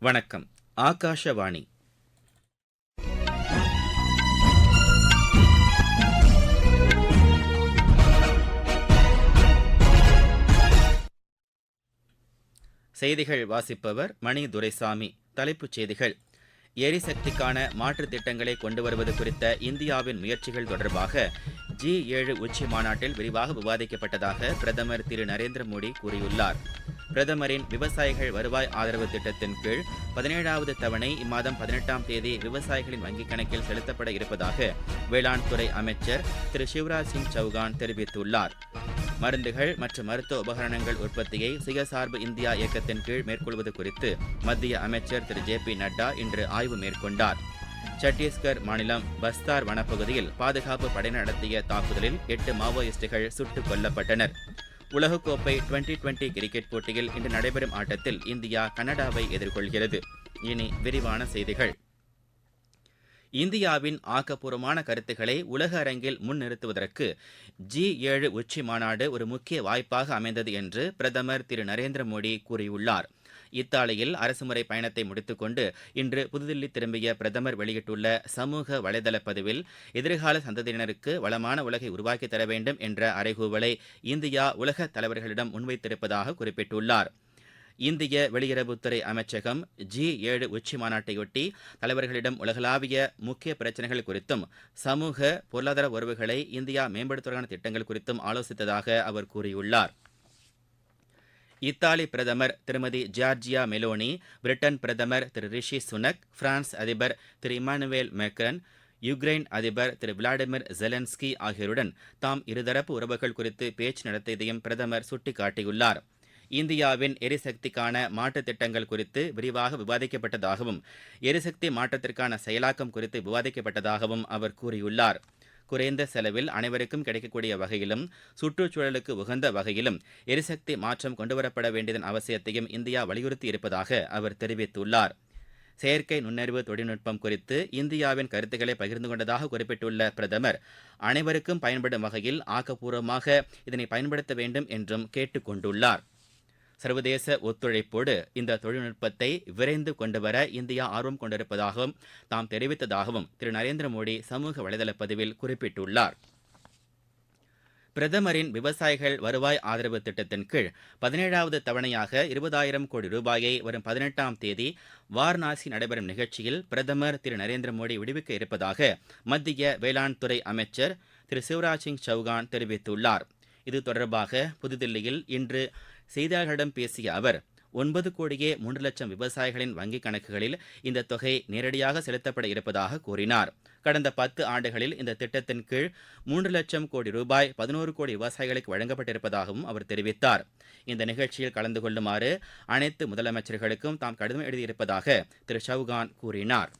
வணக்கம். ஆகாஷவாணி. செய்திகள் வாசிப்பவர் மணி துரைசாமி. தலைப்புச் செய்திகள்: எரிசக்திக்கான மாற்றுத் திட்டங்களை கொண்டு வருவது குறித்த இந்தியாவின் முயற்சிகள் தொடர்பாக G7 உச்சி மாநாட்டில் விரிவாக விவாதிக்கப்பட்டதாக பிரதமர் திரு நரேந்திர மோடி கூறியுள்ளார். பிரதமரின் விவசாயிகள் வருவாய் ஆதரவு திட்டத்தின் கீழ் 17வது தவணை இம்மாதம் 18ஆம் தேதி விவசாயிகளின் வங்கிக் கணக்கில் செலுத்தப்பட இருப்பதாக வேளாண் துறை அமைச்சர் திரு சிவராஜ் சிங் சௌகான் தெரிவித்துள்ளார். மருந்துகள் மற்றும் மருத்துவ உபகரணங்கள் உற்பத்தியை சுயசார்பு இந்தியா இயக்கத்தின் கீழ் மேற்கொள்வது குறித்து மத்திய அமைச்சர் திரு JP நட்டா இன்று ஆய்வு மேற்கொண்டார். சத்தீஸ்கர் மாநிலம் பஸ்தார் வனப்பகுதியில் பாதுகாப்பு படையினர் நடத்திய தாக்குதலில் 8 மாவோயிஸ்டுகள் சுட்டுக் கொல்லப்பட்டனர். உலகக்கோப்பை டுவெண்டி கிரிக்கெட் போட்டியில் இன்று நடைபெறும் ஆட்டத்தில் இந்தியா கனடாவை எதிர்கொள்கிறது. இனி விரிவான செய்திகள். இந்தியாவின் ஆக்கப்பூர்வமான கருத்துக்களை உலக அரங்கில் முன்னிறுத்துவதற்கு G7 உச்சி மாநாடு ஒரு முக்கிய வாய்ப்பாக அமைந்தது என்று பிரதமர் திரு நரேந்திர மோடி கூறியுள்ளார். இத்தாலியில் அரசுமுறை பயணத்தை முடித்துக்கொண்டு இன்று புதுதில்லி திரும்பிய பிரதமர் வெளியிட்டுள்ள சமூக வலைதள பதிவில் எதிர்கால சந்ததியினருக்கு வளமான உலகை உருவாக்கித் தர வேண்டும் என்ற அறைகூவலை இந்தியா உலக தலைவர்களிடம் முன்வைத்திருப்பதாக குறிப்பிட்டுள்ளார். இந்திய வெளியுறவுத்துறை அமைச்சகம் G7 உச்சி மாநாட்டையொட்டி தலைவர்களிடம் உலகளாவிய முக்கிய பிரச்சினைகள் குறித்தும் சமூக பொருளாதார உறவுகளை இந்தியா மேம்படுத்துவதற்கான திட்டங்கள் குறித்தும் ஆலோசித்ததாக அவர் கூறியுள்ளார். இத்தாலி பிரதமர் திருமதி ஜார்ஜியா மெலோனி, பிரிட்டன் பிரதமர் திரு ரிஷி சுனக், பிரான்ஸ் அதிபர் திரு இமானுவேல் மேக்ரன், யுக்ரைன் அதிபர் திரு விளாடிமிர் ஜெலன்ஸ்கி ஆகியோருடன் தாம் இருதரப்பு உறவுகள் குறித்து பேச்சு நடத்தியதையும் பிரதமர் சுட்டிக்காட்டியுள்ளார். இந்தியாவின் எரிசக்திக்கான மாற்றுத் திட்டங்கள் குறித்து விரிவாக விவாதிக்கப்பட்டதாகவும் எரிசக்தி மாற்றத்திற்கான செயலாக்கம் குறித்து விவாதிக்கப்பட்டதாகவும் அவர் கூறியுள்ளார். குறைந்த செலவில் அனைவருக்கும் கிடைக்கக்கூடிய வகையிலும் சுற்றுச்சூழலுக்கு உகந்த வகையிலும் எரிசக்தி மாற்றம் கொண்டுவரப்பட வேண்டியதன் அவசியத்தையும் இந்தியா வலியுறுத்தி இருப்பதாக அவர் தெரிவித்துள்ளார். செயற்கை நுண்ணறிவு தொழில்நுட்பம் குறித்து இந்தியாவின் கருத்துக்களை பகிர்ந்து கொண்டதாக குறிப்பிட்டுள்ள பிரதமர் அனைவருக்கும் பயன்படும் வகையில் ஆக்கப்பூர்வமாக இதனை பயன்படுத்த வேண்டும் என்றும் கேட்டுக் கொண்டுள்ளார். சர்வதேச ஒத்துழைப்போடு இந்த தொழில்நுட்பத்தை விரைந்து கொண்டுவர இந்தியா ஆர்வம் கொண்டிருப்பதாகவும் தாம் தெரிவித்ததாகவும் திரு நரேந்திர மோடி சமூக வலைதள பதிவில் குறிப்பிட்டுள்ளார். பிரதமரின் விவசாயிகள் வருவாய் ஆதரவு திட்டத்தின் கீழ் 17வது தவணையாக 20,000 கோடி ரூபாயை வரும் 18ஆம் தேதி வாரணாசி நடைபெறும் நிகழ்ச்சியில் பிரதமர் திரு நரேந்திர மோடி விடுவிக்க இருப்பதாக மத்திய வேளாண் துறை அமைச்சர் திரு சிவராஜ் சிங் சௌகான் தெரிவித்துள்ளார். இது தொடர்பாக புதுதில்லியில் இன்று செய்தியாளர்களிடம் பேசிய அவர் 9 கோடியே 3 லட்சம் விவசாயிகளின் வங்கிக் கணக்குகளில் இந்த தொகை நேரடியாக செலுத்தப்பட இருப்பதாக கூறினார். கடந்த 10 ஆண்டுகளில் இந்த திட்டத்தின் கீழ் 3 லட்சம் கோடி ரூபாய் 11 கோடி விவசாயிகளுக்கு வழங்கப்பட்டிருப்பதாகவும் அவர் தெரிவித்தார். இந்த நிகழ்ச்சியில் கலந்து கொள்ளுமாறு அனைத்து முதலமைச்சர்களுக்கும் தாம் கடிதம் எழுதியிருப்பதாக திரு சௌகான் கூறினார்.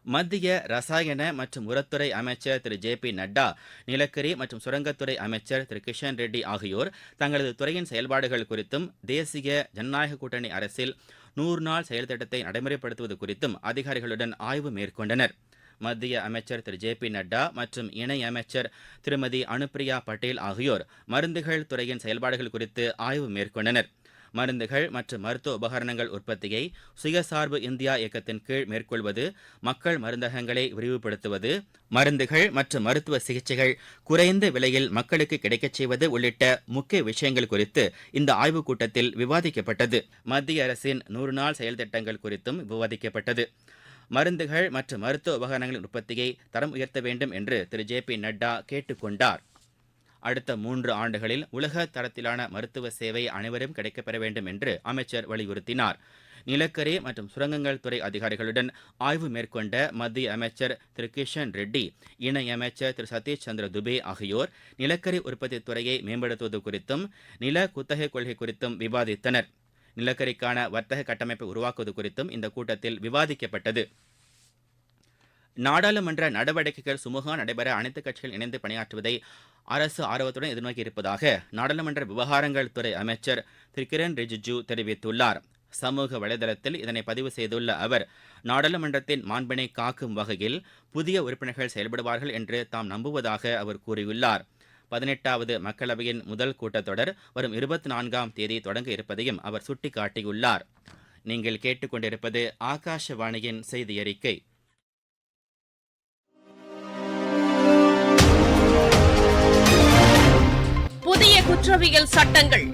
மத்திய ரசாயன மற்றும் உரத்துறை அமைச்சர் திரு JP நட்டா, நிலக்கரி மற்றும் சுரங்கத்துறை அமைச்சர் திரு கிஷன் ரெட்டி ஆகியோர் தங்களது துறையின் செயல்பாடுகள் குறித்தும் தேசிய ஜனநாயக கூட்டணி அரசில் 100 நாள் செயல் திட்டத்தை நடைமுறைப்படுத்துவது குறித்தும் அதிகாரிகளுடன் ஆய்வு மேற்கொண்டனர். மத்திய அமைச்சர் திரு JP நட்டா மற்றும் இணை அமைச்சர் திருமதி அனுப்பிரியா பட்டேல் ஆகியோர் மருந்துகள் துறையின் செயல்பாடுகள் குறித்து ஆய்வு மேற்கொண்டனர். மருந்துகள் மற்றும் மருத்துவ உபகரணங்கள் உற்பத்தியை சுயசார்பு இந்தியா இயக்கத்தின் கீழ் மேற்கொள்வது, மக்கள் மருந்தகங்களை விரிவுபடுத்துவது, மருந்துகள் மற்றும் மருத்துவ சிகிச்சைகள் குறைந்த விலையில் மக்களுக்கு கிடைக்கச் செய்வது உள்ளிட்ட முக்கிய விஷயங்கள் குறித்து இந்த ஆய்வுக் கூட்டத்தில் விவாதிக்கப்பட்டது. மத்திய அரசின் 100 நாள் செயல் திட்டங்கள் குறித்தும் விவாதிக்கப்பட்டது. மருந்துகள் மற்றும் மருத்துவ உபகரணங்களின் உற்பத்தியை தரம் உயர்த்த வேண்டும் என்று திரு JP நட்டா கேட்டுக் கொண்டார். அடுத்த 3 ஆண்டுகளில் உலக தரத்திலான மருத்துவ சேவை அனைவரும் கிடைக்கப்பெற வேண்டும் என்று அமைச்சர் வலியுறுத்தினார். நிலக்கரி மற்றும் சுரங்கங்கள் துறை அதிகாரிகளுடன் ஆய்வு மேற்கொண்ட மத்திய அமைச்சர் திரு கிஷன் ரெட்டி, இணை அமைச்சர் திரு சதீஷ் சந்திர துபே ஆகியோர் நிலக்கரி உற்பத்தி துறையை மேம்படுத்துவது குறித்தும் நில குத்தகை கொள்கை குறித்தும் விவாதித்தனர். நிலக்கரிக்கான வர்த்தக கட்டமைப்பை உருவாக்குவது குறித்தும் இந்த கூட்டத்தில் விவாதிக்கப்பட்டது. நாடாளுமன்ற நடவடிக்கைகள் சுமூகமாக நடைபெற அனைத்து கட்சிகள் இணைந்து பணியாற்றுவதை அரசு ஆர்வத்துடன் எதிர்நோக்கி இருப்பதாக நாடாளுமன்ற விவகாரங்கள் துறை அமைச்சர் திரு கிரண் ரிஜிஜூ தெரிவித்துள்ளார். சமூக வலைதளத்தில் இதனை பதிவு செய்துள்ள அவர், நாடாளுமன்றத்தின் மாண்பினை காக்கும் வகையில் புதிய உறுப்பினர்கள் செயல்படுவார்கள் என்று தாம் நம்புவதாக அவர் கூறியுள்ளார். 18வது மக்களவையின் முதல் கூட்டத்தொடர் வரும் 24ஆம் தேதி தொடங்க இருப்பதையும் அவர் சுட்டிக்காட்டியுள்ளார். நீங்கள் கேட்டுக்கொண்டிருப்பது ஆகாஷவாணியின் செய்தி அறிக்கை. புதிய குற்றவியல் சட்டங்கள்,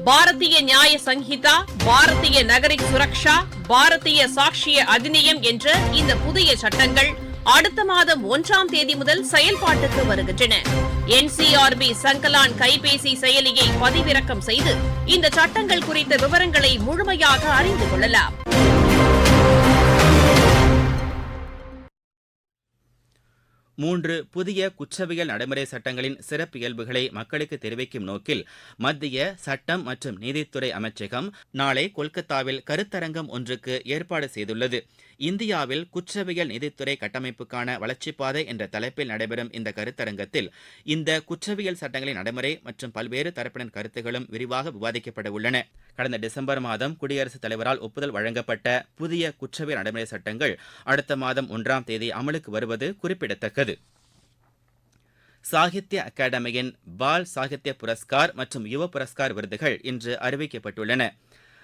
பாரதிய நியாய சங்கிதா, பாரதிய நகரிக் சுரக்ஷா, பாரதிய சாக்ஷிய அதிநியம் என்ற இந்த புதிய சட்டங்கள் அடுத்த மாதம் 1ஆம் தேதி முதல் செயல்பாட்டுக்கு வருகின்றன. NCRB சங்கலான் கைபேசி செயலியை பதிவிறக்கம் செய்து இந்த சட்டங்கள் குறித்த விவரங்களை முழுமையாக அறிந்து கொள்ளலாம். மூன்று புதிய குற்றவியல் நடைமுறை சட்டங்களின் சிறப்பியல்புகளை மக்களுக்கு தெரிவிக்கும் நோக்கில் மத்திய சட்டம் மற்றும் நீதித்துறை அமைச்சகம் நாளை கொல்கத்தாவில் கருத்தரங்கம் ஒன்றுக்கு ஏற்பாடு செய்துள்ளது. இந்தியாவில் குற்றவியல் நீதித்துறை கட்டமைப்புக்கான வளர்ச்சிப்பாதை என்ற தலைப்பில் நடைபெறும் இந்த கருத்தரங்கத்தில் இந்த குற்றவியல் சட்டங்களின் நடைமுறை மற்றும் பல்வேறு தரப்பினர் கருத்துகளும் விரிவாக விவாதிக்கப்பட உள்ளன. கடந்த டிசம்பர் மாதம் குடியரசுத் தலைவரால் ஒப்புதல் வழங்கப்பட்ட புதிய குற்றவியல் நடைமுறை சட்டங்கள் அடுத்த மாதம் 1ஆம் தேதி அமலுக்கு வருவது குறிப்பிடத்தக்கது. சாகித்ய அகாடமியின் பால் சாகித்ய புரஸ்கார் மற்றும் யுவ புரஸ்கார் விருதுகள் இன்று அறிவிக்கப்பட்டுள்ளன.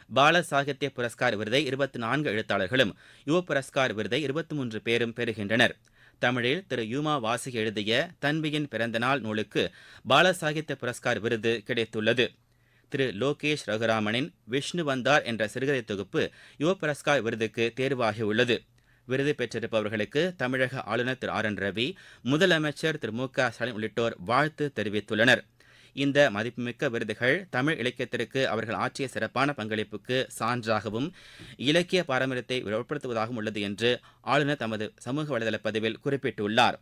பால சாகித்ய புரஸ்கார் விருதை 24 எழுத்தாளர்களும், யுவ புரஸ்கார் விருதை 23 பேரும் பெறுகின்றனர். தமிழில் திரு யூமா வாசிக் எழுதிய தன்வியின் பிறந்தநாள் நூலுக்கு பால சாகித்ய புரஸ்கார் விருது கிடைத்துள்ளது. திரு லோகேஷ் ரகுராமனின் விஷ்ணு வந்தார் என்ற சிறுகதை தொகுப்பு யுவ புரஸ்கார் விருதுக்கு தேர்வாகியுள்ளது. விருது பெற்றிருப்பவர்களுக்கு தமிழக ஆளுநர் திரு RN ரவி, முதலமைச்சர் திரு MK ஸ்டாலின் உள்ளிட்டோர் வாழ்த்து தெரிவித்துள்ளனர். இந்த மதிப்புமிக்க விருதுகள் தமிழ் இலக்கியத்திற்கு அவர்கள் ஆற்றிய சிறப்பான பங்களிப்புக்கு சான்றாகவும் இலக்கிய பாரம்பரியத்தை வெளிப்படுத்துவதாகவும் உள்ளது என்று ஆளுநர் தமது சமூக வலைதள பதிவில் குறிப்பிட்டுள்ளார்.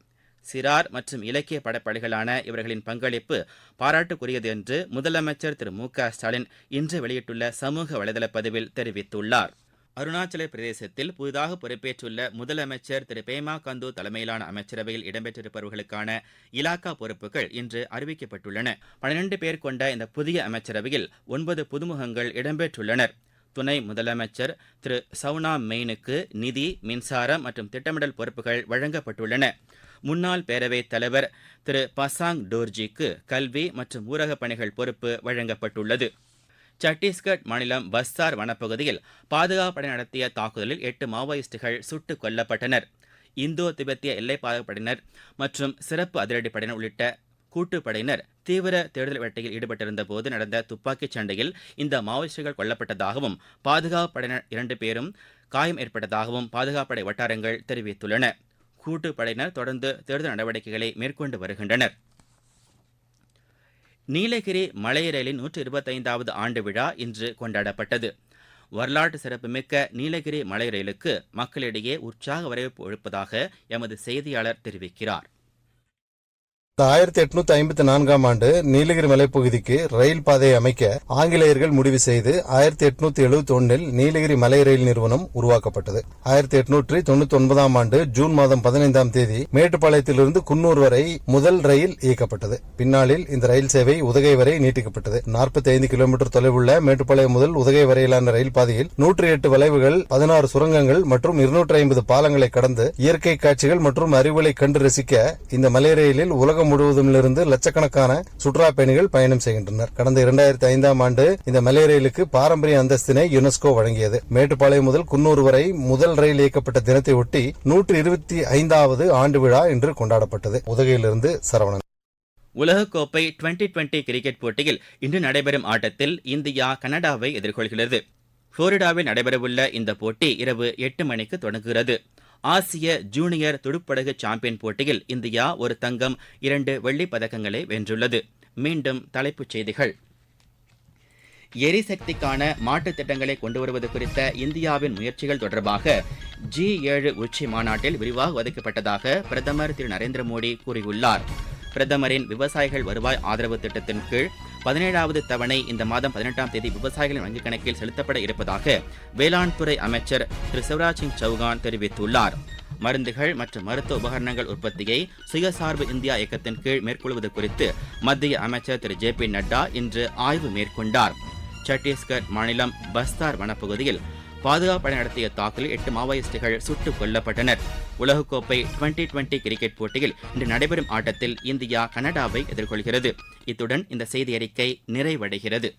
சிறார் மற்றும் இலக்கிய படைப்பாளிகளான இவர்களின் பங்களிப்பு பாராட்டுக்குரியது என்று முதலமைச்சர் திரு MK ஸ்டாலின் இன்று வெளியிட்டுள்ள சமூக வலைதள பதிவில் தெரிவித்துள்ளார். அருணாச்சல பிரதேசத்தில் புதிதாக பொறுப்பேற்றுள்ள முதலமைச்சர் திரு பேமா கந்து தலைமையிலான அமைச்சரவையில் இடம்பெற்றிருப்பவர்களுக்கான இலாக்கா பொறுப்புகள் இன்று அறிவிக்கப்பட்டுள்ளன. 12 பேர் கொண்ட இந்த புதிய அமைச்சரவையில் 9 புதுமுகங்கள் இடம்பெற்றுள்ளனர். துணை முதலமைச்சர் திரு சவுனா மெயினுக்கு நிதி, மின்சாரம் மற்றும் திட்டமிடல் பொறுப்புகள் வழங்கப்பட்டுள்ளன. முன்னாள் பேரவைத் தலைவர் திரு பசாங் டோர்ஜிக்கு கல்வி மற்றும் ஊரகப் பணிகள் பொறுப்பு வழங்கப்பட்டுள்ளது. சத்தீஸ்கட் மாநிலம் பஸ்தார் வனப்பகுதியில் பாதுகாப்புப்படை நடத்திய தாக்குதலில் 8 மாவோயிஸ்டுகள் சுட்டுக் கொல்லப்பட்டனர். இந்தோ திபெத்திய எல்லை பாதுகாப்படையினர் மற்றும் சிறப்பு அதிரடிப்படையினர் உள்ளிட்ட கூட்டுப்படையினர் தீவிர தேடுதல் வேட்டையில் ஈடுபட்டிருந்த போது நடந்த துப்பாக்கிச் சண்டையில் இந்த மாவோயிஸ்டுகள் கொல்லப்பட்டதாகவும் பாதுகாப்புப்படையினர் 2 பேரும் காயம் ஏற்பட்டதாகவும் பாதுகாப்புப்படை வட்டாரங்கள் தெரிவித்துள்ளன. கூட்டுப்படையினர் தொடர்ந்து தேடுதல் நடவடிக்கைகளை மேற்கொண்டு வருகின்றனர். நீலகிரி மலை ரயிலின் 125வது ஆண்டு விழா இன்று கொண்டாடப்பட்டது. வரலாற்று சிறப்புமிக்க நீலகிரி மலை ரயிலுக்கு மக்களிடையே உற்சாக வரவேற்பு அளிப்பதாக எமது செய்தியாளர் தெரிவிக்கிறார். 1854ஆம் ஆண்டு நீலகிரி மலைப்பகுதிக்கு ரயில் பாதையை அமைக்க ஆங்கிலேயர்கள் முடிவு செய்து 1871இல் நீலகிரி மலை ரயில் நிறுவனம் உருவாக்கப்பட்டது. 1899ஆம் ஆண்டு ஜூன் மாதம் 15ஆம் தேதி மேட்டுப்பாளையத்திலிருந்து குன்னூர் வரை முதல் ரயில் இயக்கப்பட்டது. பின்னாளில் இந்த ரயில் சேவை உதகை வரை நீட்டிக்கப்பட்டது. 45 கிலோமீட்டர் தொலைவுள்ள மேட்டுப்பாளையம் முதல் உதகை வரையிலான ரயில் பாதையில் 108 வளைவுகள், 16 சுரங்கங்கள் மற்றும் 250 பாலங்களை கடந்து இயற்கை காட்சிகள் மற்றும் அறிவுகளை கண்டு ரசிக்க இந்த மலை ரயிலில் உலகம் முழுவதுமிருந்து லட்சக்கணக்கான சுற்றுலா பயணிகள் பயணம் செய்கின்றனர். கடந்த 2005ஆம் ஆண்டு இந்த மலை ரயிலுக்கு பாரம்பரிய அந்தஸ்தினை யுனெஸ்கோ வழங்கியது. மேட்டுப்பாளையம் முதல் குன்னூர் வரை முதல் ரயில் இயக்கப்பட்ட தினத்தை ஒட்டி 125வது ஆண்டு விழா இன்று கொண்டாடப்பட்டது. உதகையிலிருந்து சரவணன். உலகக்கோப்பை 2020 கிரிக்கெட் போட்டியில் இன்று நடைபெறும் ஆட்டத்தில் இந்தியா கனடாவை எதிர்கொள்கிறது. புளோரிடாவில் நடைபெறவுள்ள இந்த போட்டி இரவு 8 மணிக்கு தொடங்குகிறது. ஆசிய ஜூனியர் துடுப்படகு சாம்பியன் போட்டியில் இந்தியா 1 தங்கம் 2 வெள்ளிப் பதக்கங்களை வென்றுள்ளது. மீண்டும் தலைப்புச் செய்திகள். எரிசக்திக்கான மாற்றுத் திட்டங்களை கொண்டு வருவது குறித்த இந்தியாவின் முயற்சிகள் தொடர்பாக G7 உச்சி மாநாட்டில் விரிவாக விவாதிக்கப்பட்டதாக பிரதமர் திரு நரேந்திர மோடி கூறியுள்ளார். பிரதமரின் விவசாயிகள் வருவாய் ஆதரவு திட்டத்தின் கீழ் 17வது தவணை இந்த மாதம் 18ஆம் தேதி விவசாயிகளின் வங்கிக் கணக்கில் செலுத்தப்பட இருப்பதாக வேளாண் துறை அமைச்சர் திரு சிவராஜ் சிங் சௌகான் தெரிவித்துள்ளார். மருந்துகள் மற்றும் மருத்துவ உபகரணங்கள் உற்பத்தியை சுயசார்பு இந்தியா இயக்கத்தின் கீழ் மேற்கொள்வது குறித்து மத்திய அமைச்சர் திரு JP நட்டா இன்று ஆய்வு மேற்கொண்டார். சத்தீஸ்கர் மாநிலம் பஸ்தார் வனப்பகுதியில் பாதுகாப்புப்படை நடத்திய தாக்குதலில் 8 மாவோயிஸ்டுகள் சுட்டுக் கொல்லப்பட்டனர். உலகக்கோப்பை 2020 கிரிக்கெட் போட்டியில் இன்று நடைபெறும் ஆட்டத்தில் இந்தியா கனடாவை எதிர்கொள்கிறது. இத்துடன் இந்த செய்தி அறிக்கை நிறைவடைகிறது.